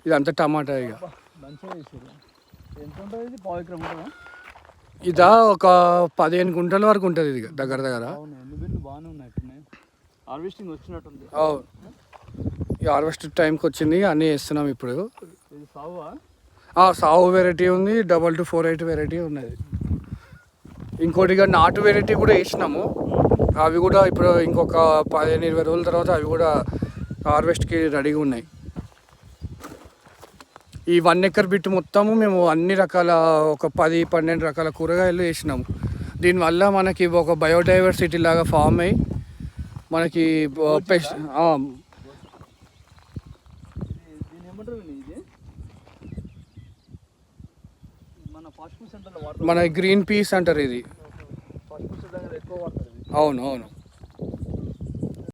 ఇదంతా టమాటా ఇక మంచిగా చేసారు. ఎంత ఉంటుంది ఇది? పావు ఎకరం ఉంటుందా? ఇదా ఒక 15 గుంటల వరకు ఉంటుంది ఇది దగ్గర దగ్గర. ఎన్ని బాగానే ఉన్నాయి. హార్వెస్టింగ్ వచ్చినట్టుంది. ఈ హార్వెస్ట్ టైంకి వచ్చింది, అన్నీ వేస్తున్నాం ఇప్పుడు. ఇది సావా? సావు వెరైటీ ఉంది, 2248 వెరైటీ ఉన్నది. ఇంకోటి ఇక నాటు వెరైటీ కూడా వేసినాము. అవి కూడా ఇప్పుడు ఇంకొక 15-20 రోజుల తర్వాత అవి కూడా హార్వెస్ట్కి రెడీగా ఉన్నాయి. ఈ 1 ఎకర్ బిట్ మొత్తము మేము అన్ని రకాల ఒక 10-12 రకాల కూరగాయలు వేసినాము. దీనివల్ల మనకి ఒక బయోడైవర్సిటీ లాగా ఫామ్ అయ్యి మనకి మన గ్రీన్ పీస్ అంటారు ఇది. అవును.